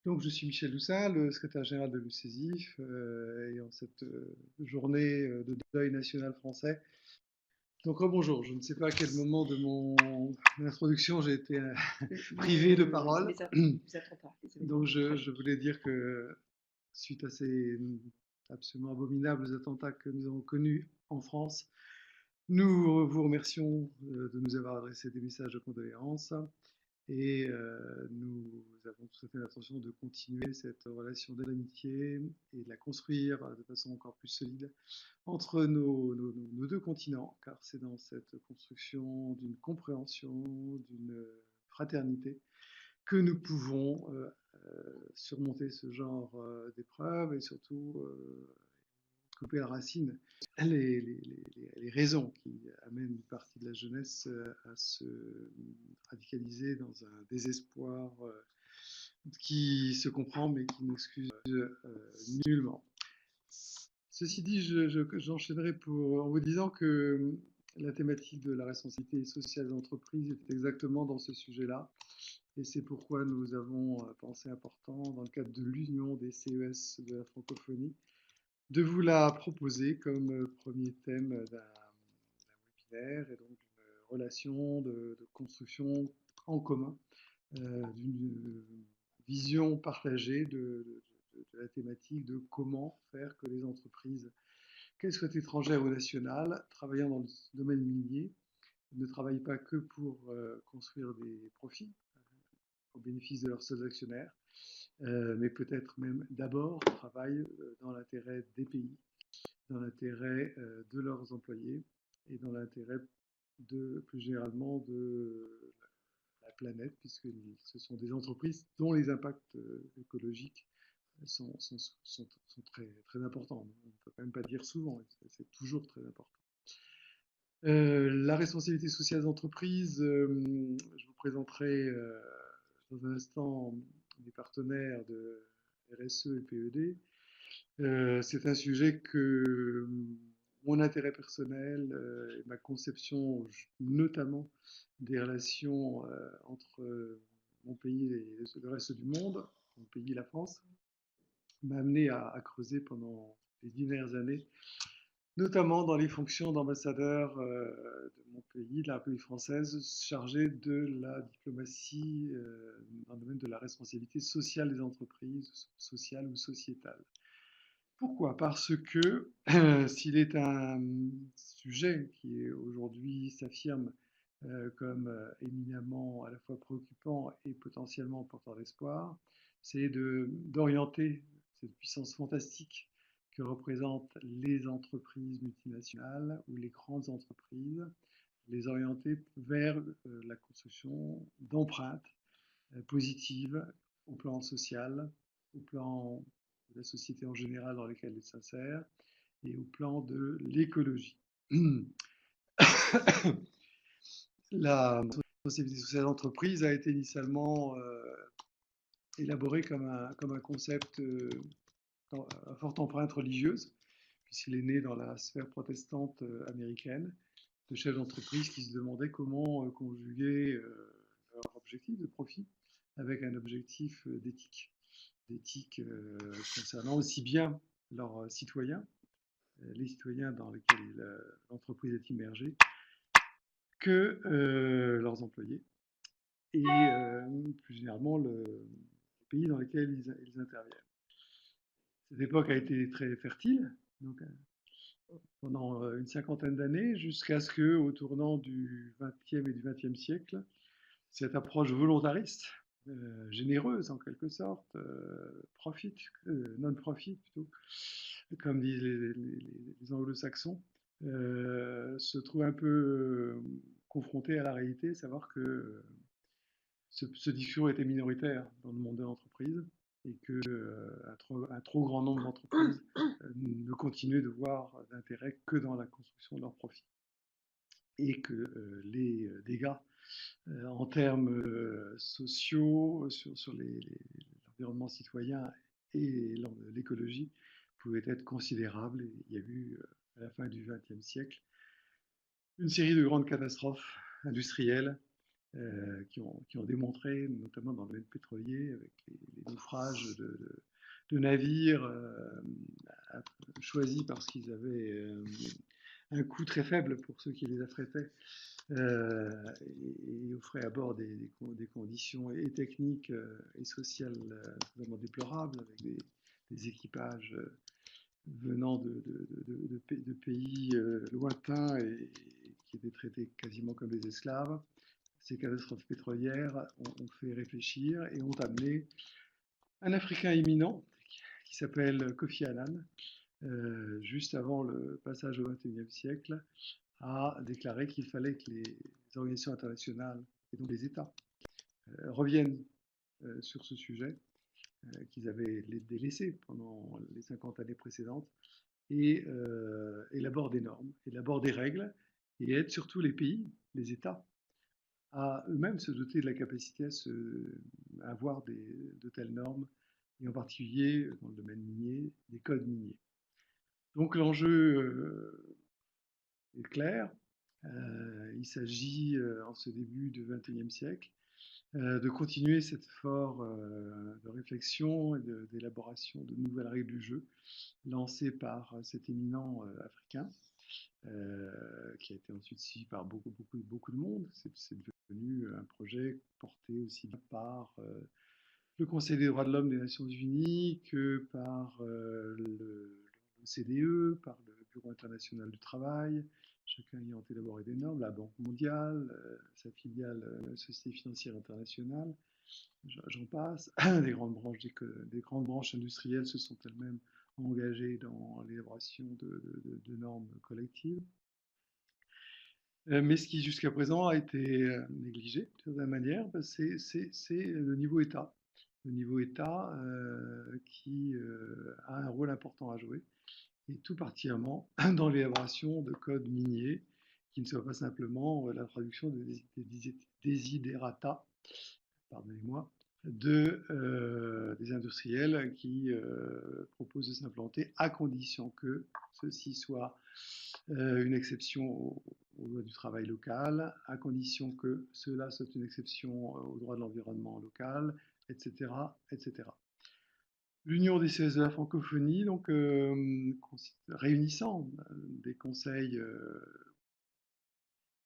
Donc, je suis Michel Doussat, le secrétaire général de l'UCESIF, et en cette journée de deuil national français. Donc, bonjour, je ne sais pas à quel moment de mon introduction j'ai été privé de parole. Vous êtes trop tard. Donc, je voulais dire que suite à ces absolument abominables attentats que nous avons connus en France, nous vous remercions de nous avoir adressé des messages de condoléances. Et nous avons tout à fait l'intention de continuer cette relation d'amitié et de la construire de façon encore plus solide entre nos deux continents, car c'est dans cette construction d'une compréhension, d'une fraternité, que nous pouvons surmonter ce genre d'épreuves et surtout couper la racine les raisons qui amènent une partie de la jeunesse à se radicaliser dans un désespoir qui se comprend mais qui n'excuse nullement. Ceci dit, j'enchaînerai en vous disant que la thématique de la responsabilité sociale des entreprises est exactement dans ce sujet-là. Et c'est pourquoi nous avons pensé important, dans le cadre de l'Union des CES de la francophonie, de vous la proposer comme premier thème d'un webinaire et donc d'une relation de construction en commun, d'une vision partagée de la thématique de comment faire que les entreprises, qu'elles soient étrangères ou nationales, travaillant dans le domaine minier, ne travaillent pas que pour construire des profits au bénéfice de leurs seuls actionnaires, mais peut-être même d'abord travaillent dans l'intérêt des pays, dans l'intérêt de leurs employés et dans l'intérêt plus généralement de la planète, puisque ce sont des entreprises dont les impacts écologiques sont très, très importants. On ne peut quand même pas dire souvent, c'est toujours très important. La responsabilité sociale des entreprises, je vous présenterai dans un instant les partenaires de RSE et PED. C'est un sujet que mon intérêt personnel et ma conception, notamment des relations entre mon pays et le reste du monde, mon pays, la France, m'a amené à creuser pendant les diverses années, notamment dans les fonctions d'ambassadeur de mon pays, de la République française, chargé de la diplomatie dans le domaine de la responsabilité sociale des entreprises, sociale ou sociétale. Pourquoi? Parce que s'il est un sujet qui aujourd'hui s'affirme comme éminemment à la fois préoccupant et potentiellement porteur d'espoir, c'est d'orienter cette puissance fantastique que représentent les entreprises multinationales ou les grandes entreprises, les orienter vers la construction d'empreintes positives au plan social, au plan de la société en général dans laquelle elle s'insère et au plan de l'écologie. La responsabilité sociale d'entreprise a été initialement élaborée comme un concept à forte empreinte religieuse, puisqu'il est né dans la sphère protestante américaine, de chefs d'entreprise qui se demandaient comment conjuguer leur objectif de profit avec un objectif d'éthique concernant aussi bien leurs citoyens, les citoyens dans lesquels l'entreprise est immergée, que leurs employés et plus généralement les pays dans lesquels ils interviennent. Cette époque a été très fertile, donc, pendant une cinquantaine d'années, jusqu'à ce que, au tournant du XXe et du XXe siècle, cette approche volontariste, généreuse en quelque sorte, non-profit plutôt, comme disent les anglo-saxons, se trouve un peu confrontée à la réalité, savoir que ce discours était minoritaire dans le monde de l'entreprise et que un trop grand nombre d'entreprises ne continuaient de voir d'intérêt que dans la construction de leurs profits. Et que les dégâts en termes sociaux sur l'environnement citoyen et l'écologie pouvaient être considérables. Et il y a eu, à la fin du XXe siècle, une série de grandes catastrophes industrielles qui ont démontré, notamment dans le domaine pétrolier, avec les naufrage de navires choisis parce qu'ils avaient un coût très faible pour ceux qui les affrétaient et offraient à bord des conditions et techniques et sociales vraiment déplorables, avec des équipages venant de pays lointains et qui étaient traités quasiment comme des esclaves. Ces catastrophes pétrolières ont fait réfléchir et ont amené un Africain éminent qui s'appelle Kofi Annan, juste avant le passage au XXIe siècle, a déclaré qu'il fallait que les organisations internationales, et donc les États, reviennent sur ce sujet qu'ils avaient délaissé pendant les 50 années précédentes et élaborent des normes, élaborent des règles et aident surtout les pays, les États, à eux-mêmes se doter de la capacité à avoir de telles normes, et en particulier dans le domaine minier, des codes miniers. Donc l'enjeu est clair. Il s'agit, en ce début du XXIe siècle, de continuer cet effort de réflexion et d'élaboration de nouvelles règles du jeu lancé par cet éminent africain, qui a été ensuite suivi par beaucoup de monde. C'est devenu un projet porté aussi bien par le Conseil des droits de l'homme des Nations Unies que par l'OCDE, par le Bureau international du travail, chacun ayant élaboré des normes, la Banque mondiale, sa filiale, la Société financière internationale, j'en passe. Des grandes branches industrielles se sont elles-mêmes engagées dans l'élaboration de normes collectives. Mais ce qui jusqu'à présent a été négligé de certaine manière, c'est le niveau État. Le niveau État qui a un rôle important à jouer, et tout particulièrement dans l'élaboration de codes miniers qui ne soient pas simplement la traduction des desiderata, pardonnez-moi, des industriels qui proposent de s'implanter à condition que ceci soit une exception aux lois du travail local, à condition que cela soit une exception au droit de l'environnement local, etc., etc. L'Union des CESE de la francophonie, donc réunissant des conseils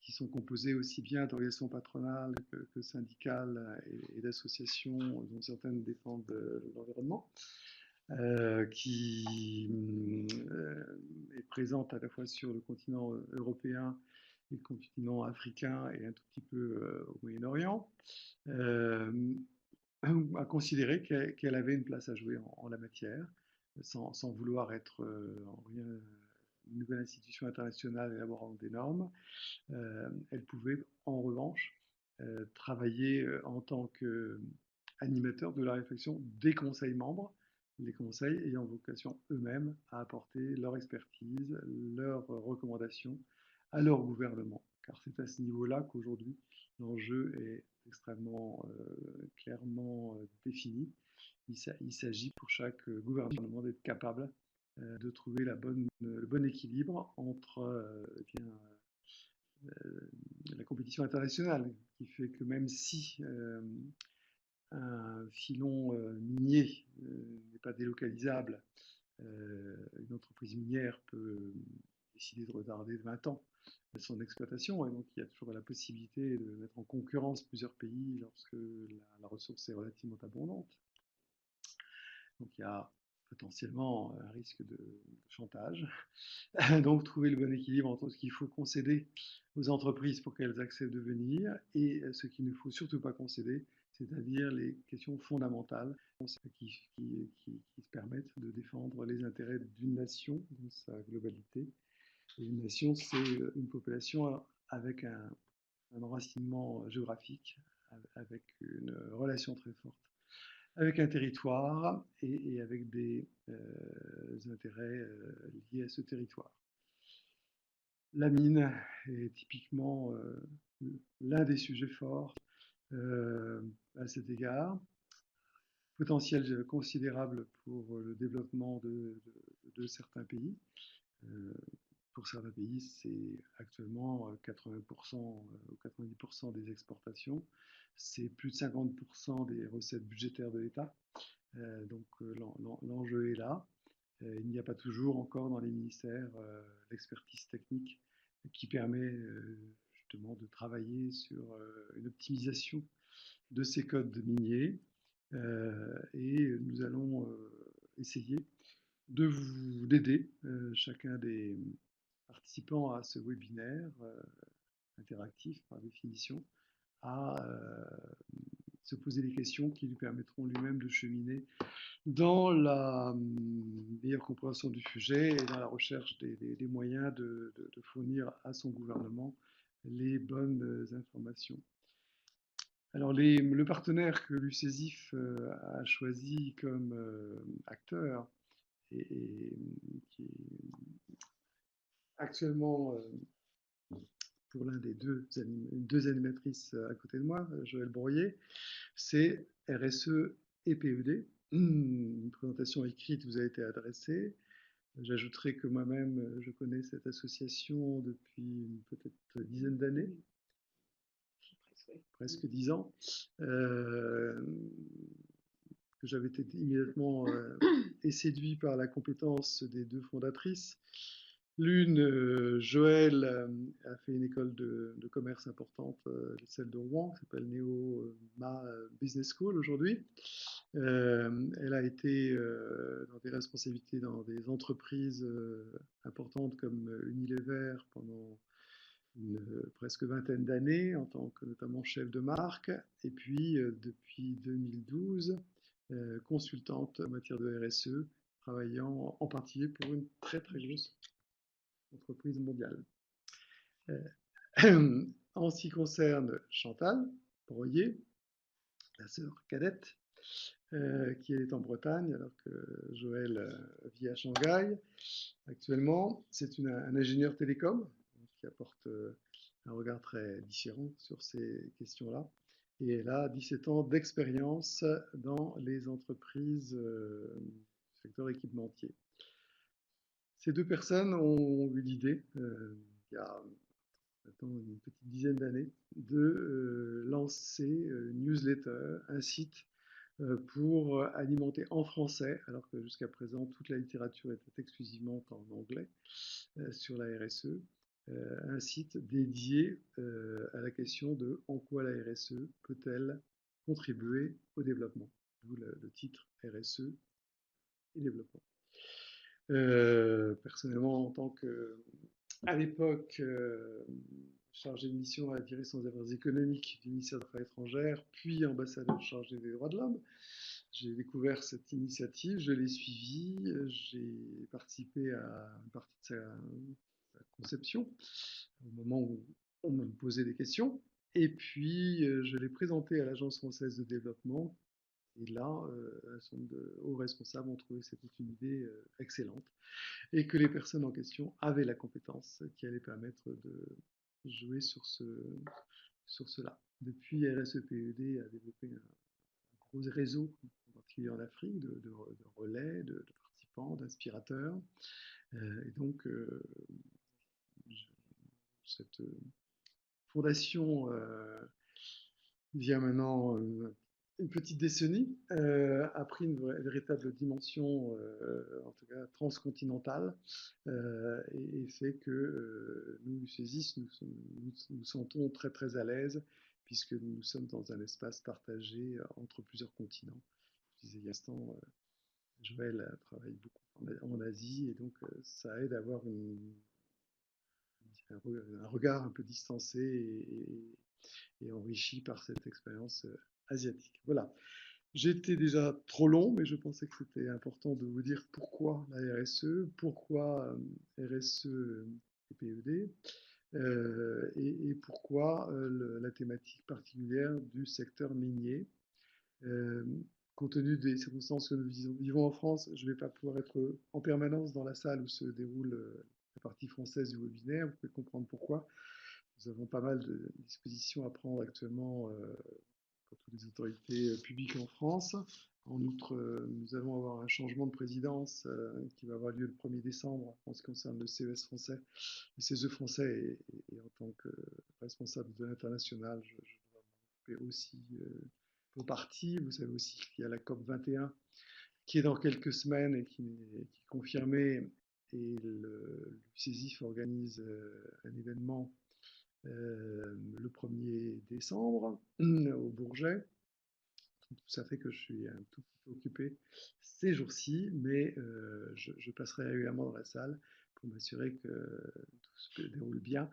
qui sont composés aussi bien d'organisations patronales que syndicales et d'associations dont certaines défendent l'environnement, qui est présente à la fois sur le continent européen et le continent africain et un tout petit peu au Moyen-Orient, a considéré qu'elle avait une place à jouer en la matière, sans vouloir être en rien une nouvelle institution internationale élaborant des normes. Elle pouvait en revanche travailler en tant qu'animateur de la réflexion des conseils membres, les conseils ayant vocation eux-mêmes à apporter leur expertise, leurs recommandations à leur gouvernement. Car c'est à ce niveau-là qu'aujourd'hui l'enjeu est extrêmement clairement défini. Il s'agit pour chaque gouvernement d'être capable de trouver le bon équilibre entre la compétition internationale, qui fait que même si un filon minier n'est pas délocalisable, une entreprise minière peut décider de retarder de 20 ans son exploitation, et donc il y a toujours la possibilité de mettre en concurrence plusieurs pays lorsque la ressource est relativement abondante. Donc il y a potentiellement un risque de chantage. Donc trouver le bon équilibre entre ce qu'il faut concéder aux entreprises pour qu'elles acceptent de venir et ce qu'il ne faut surtout pas concéder, c'est-à-dire les questions fondamentales qui se permettent de défendre les intérêts d'une nation dans sa globalité. Et une nation, c'est une population avec un enracinement géographique, avec une relation très forte avec un territoire et avec des intérêts liés à ce territoire. La mine est typiquement l'un des sujets forts à cet égard. Potentiel considérable pour le développement de certains pays. Pour certains pays, c'est actuellement 80% ou 90% des exportations. C'est plus de 50% des recettes budgétaires de l'État. Donc l'enjeu est là. Il n'y a pas toujours encore dans les ministères l'expertise technique qui permet justement de travailler sur une optimisation de ces codes miniers. Et nous allons essayer d'aider chacun des participants à ce webinaire interactif par définition à se poser des questions qui lui permettront lui-même de cheminer dans la meilleure compréhension du sujet et dans la recherche des moyens de fournir à son gouvernement les bonnes informations. Alors, le partenaire que l'UCESIF a choisi comme acteur et qui est actuellement pour l'un des deux animatrices à côté de moi, Joël Bourrier, c'est RSE et PED. Une présentation écrite vous a été adressée. J'ajouterai que moi-même, je connais cette association depuis peut-être une dizaine d'années, presque 10 ans, que j'avais été immédiatement séduit par la compétence des deux fondatrices. L'une, Joël, a fait une école de commerce importante, celle de Rouen, qui s'appelle Neoma Business School aujourd'hui. Elle a été dans des responsabilités dans des entreprises importantes comme Unilever pendant presque vingtaine d'années, en tant que notamment chef de marque, et puis depuis 2012, consultante en matière de RSE, travaillant en particulier pour une très très grosse entreprise mondiale. En ce qui concerne Chantal Broyer, la sœur cadette, qui est en Bretagne, alors que Joël vit à Shanghai. Actuellement, c'est un ingénieur télécom qui apporte un regard très différent sur ces questions-là. Et elle a 17 ans d'expérience dans les entreprises du secteur équipementier. Ces deux personnes ont eu l'idée, il y a maintenant une petite dizaine d'années, de lancer une newsletter, un site pour alimenter en français, alors que jusqu'à présent toute la littérature était exclusivement en anglais sur la RSE, un site dédié à la question de en quoi la RSE peut-elle contribuer au développement, d'où le titre RSE et développement. Personnellement, en tant que, à l'époque, chargé de mission à la direction des affaires économiques du ministère des Affaires étrangères, puis ambassadeur chargé des droits de l'homme, j'ai découvert cette initiative, je l'ai suivie, j'ai participé à une partie de sa conception, au moment où on me posait des questions, et puis je l'ai présentée à l'Agence française de développement, et là, un certain nombre de hauts responsables ont trouvé que c'était une idée excellente, et que les personnes en question avaient la compétence qui allait permettre de jouer sur cela. Depuis, RSEPED a développé un gros réseau, en particulier en Afrique, de relais, de participants, d'inspirateurs. Et donc, cette fondation vient maintenant une petite décennie, a pris une véritable dimension, en tout cas transcontinentale, et fait que nous, UCESIS, nous sentons très très à l'aise, puisque nous sommes dans un espace partagé entre plusieurs continents. Je disais il y a l'instant, Joël travaille beaucoup en Asie, et donc ça aide à avoir un regard un peu distancé et enrichi par cette expérience asiatique. Voilà. J'étais déjà trop long, mais je pensais que c'était important de vous dire pourquoi la RSE, pourquoi RSE et PED, et pourquoi la thématique particulière du secteur minier. Compte tenu des circonstances que nous vivons en France, je ne vais pas pouvoir être en permanence dans la salle où se déroule la partie française du webinaire. Vous pouvez comprendre pourquoi. Nous avons pas mal de dispositions à prendre actuellement pour toutes les autorités publiques en France. En outre, nous allons avoir un changement de présidence qui va avoir lieu le 1er décembre en ce qui concerne le CES français, le CESE français, et en tant que responsable de l'international, je dois m'occuper aussi vos parties. Vous savez aussi qu'il y a la COP 21 qui est dans quelques semaines et qui est confirmée. Et l'UCESIF organise un événement le 1er décembre au Bourget. Ça fait que je suis un tout petit peu occupé ces jours-ci, mais je passerai régulièrement dans la salle pour m'assurer que tout se déroule bien,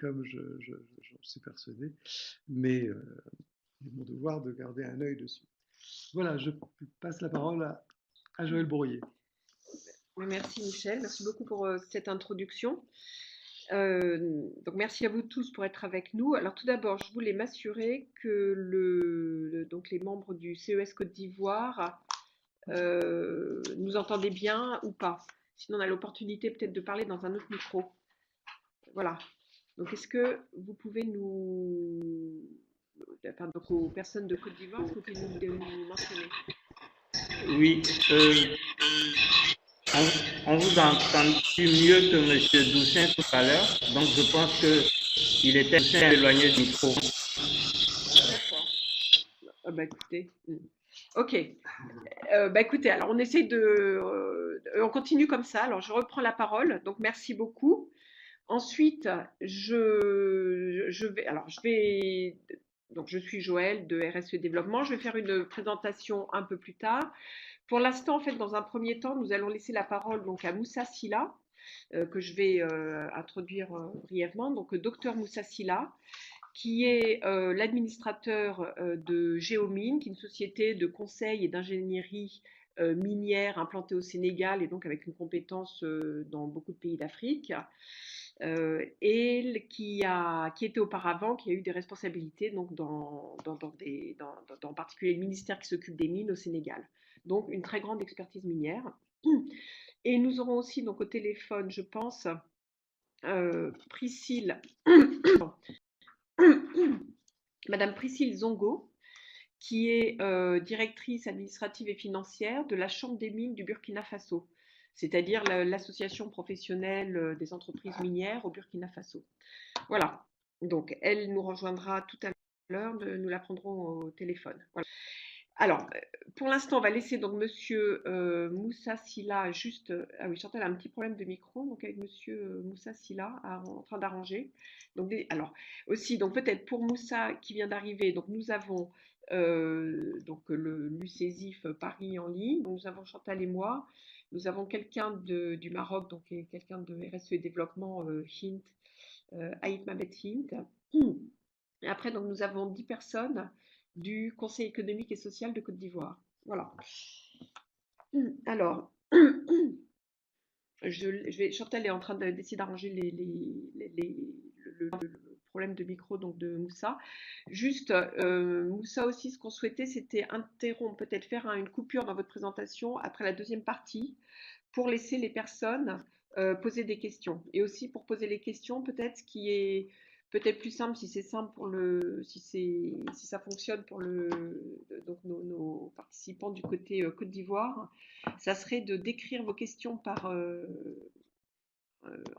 comme j'en suis persuadé, mais il est mon devoir de garder un œil dessus. Voilà, je passe la parole à Joël Bourrier. Merci Michel, merci beaucoup pour cette introduction. Donc merci à vous tous pour être avec nous. Alors tout d'abord, je voulais m'assurer que donc les membres du CES Côte d'Ivoire nous entendaient bien ou pas. Sinon, on a l'opportunité peut-être de parler dans un autre micro. Voilà. Donc est-ce que vous pouvez enfin, donc aux personnes de Côte d'Ivoire, est-ce que vous pouvez nous mentionner? Oui, on vous a entendu mieux que M. Doussin tout à l'heure, donc je pense qu'il était éloigné du micro. D'accord. Bah écoutez. Ok. Bah écoutez, alors on essaie on continue comme ça. Alors je reprends la parole. Donc merci beaucoup. Ensuite, donc je suis Joël de RSE Développement. Je vais faire une présentation un peu plus tard. Pour l'instant, en fait, dans un premier temps, nous allons laisser la parole donc à Moussa Silla, que je vais introduire brièvement. Donc, docteur Moussa Silla, qui est l'administrateur de Géomine, qui est une société de conseil et d'ingénierie minière implantée au Sénégal et donc avec une compétence dans beaucoup de pays d'Afrique. Et qui était auparavant, qui a eu des responsabilités donc en particulier le ministère qui s'occupe des mines au Sénégal. Donc une très grande expertise minière. Et nous aurons aussi donc au téléphone, je pense, Priscille, Madame Priscille Zongo, qui est directrice administrative et financière de la Chambre des mines du Burkina Faso, c'est-à-dire l'association professionnelle des entreprises minières au Burkina Faso. Voilà, donc elle nous rejoindra tout à l'heure, nous la prendrons au téléphone. Voilà. Alors, pour l'instant, on va laisser donc Monsieur Moussa Silla juste. Ah oui, Chantal a un petit problème de micro, donc avec Monsieur Moussa Silla en train d'arranger. Donc, alors aussi, donc peut-être pour Moussa qui vient d'arriver, donc nous avons donc l'UCESIF Paris en ligne. Donc, nous avons Chantal et moi. Nous avons quelqu'un du Maroc, donc quelqu'un de RSE et développement Hint, Aït Mabet Hint. Et après, donc nous avons 10 personnes du Conseil économique et social de Côte d'Ivoire. Voilà. Alors, Chantal est en train d'essayer d'arranger le problème de micro donc de Moussa. Juste, Moussa aussi, ce qu'on souhaitait, c'était interrompre, peut-être faire une coupure dans votre présentation après la deuxième partie pour laisser les personnes poser des questions. Et aussi pour poser les questions, peut-être ce qui est peut-être plus simple, si c'est simple si ça fonctionne pour donc nos participants du côté Côte d'Ivoire, ça serait de décrire vos questions en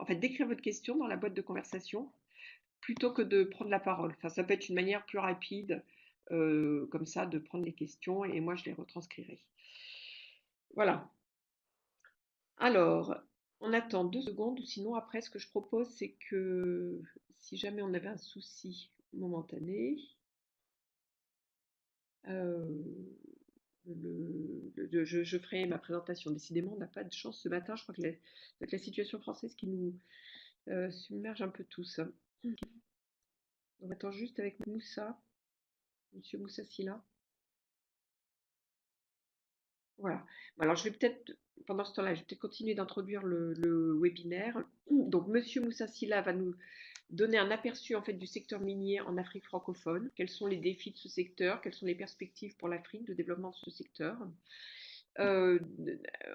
fait, d'écrire votre question dans la boîte de conversation plutôt que de prendre la parole. Enfin, ça peut être une manière plus rapide, comme ça, de prendre les questions et moi je les retranscrirai. Voilà. Alors, on attend 2 secondes, ou sinon après ce que je propose, c'est que si jamais on avait un souci momentané, je ferai ma présentation. Décidément, on n'a pas de chance ce matin. Je crois que c'est la situation française qui nous submerge un peu tous. On attend juste avec Moussa, Monsieur Moussa Silla. Voilà. Alors, je vais peut-être, pendant ce temps-là, je vais peut-être continuer d'introduire le webinaire. Donc, Monsieur Moussa Silla va nous donner un aperçu en fait du secteur minier en Afrique francophone. Quels sont les défis de ce secteur? Quelles sont les perspectives pour l'Afrique de développement de ce secteur?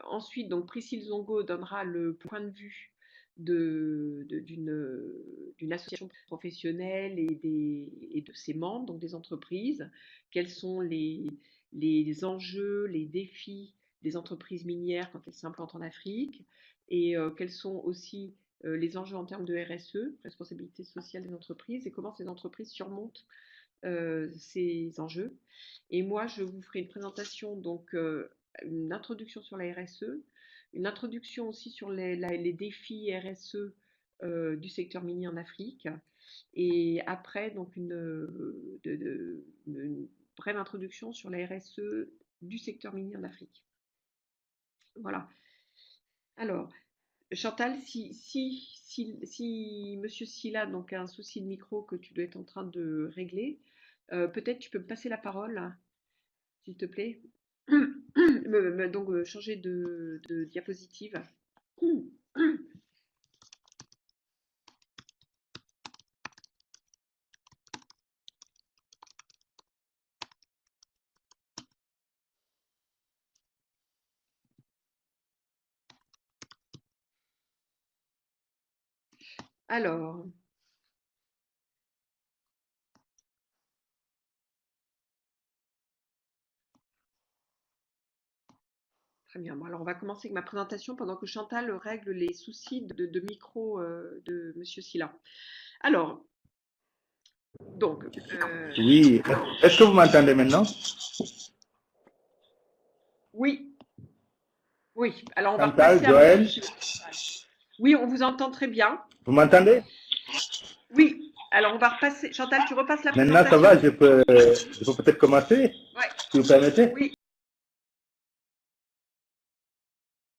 Ensuite, donc Priscille Zongo donnera le point de vue d'une association professionnelle et de ses membres, donc des entreprises. Quels sont les enjeux, les défis des entreprises minières quand elles s'implantent en Afrique et quels sont aussi les enjeux en termes de RSE, responsabilité sociale des entreprises, et comment ces entreprises surmontent ces enjeux. Et moi, je vous ferai une présentation, donc une introduction sur la RSE, une introduction aussi sur les défis RSE du secteur minier en Afrique. Et après, donc une brève introduction sur la RSE du secteur minier en Afrique. Voilà. Alors, Chantal, si Monsieur Sylla donc a un souci de micro que tu dois être en train de régler, peut-être tu peux me passer la parole, s'il te plaît. Donc changer de diapositive. Alors, très bien. Bon, alors, on va commencer avec ma présentation pendant que Chantal règle les soucis de micro de Monsieur Sylla. Alors, donc, Oui, est-ce que vous m'entendez maintenant? oui, oui. Alors, on va Chantal, repasser à Joël, Monsieur. Oui, on vous entend très bien. vous m'entendez? Oui. Alors, on va repasser. Chantal, tu repasses la Maintenant, ça présentation. va, je peux peut-être commencer, Ouais. si vous permettez. Oui.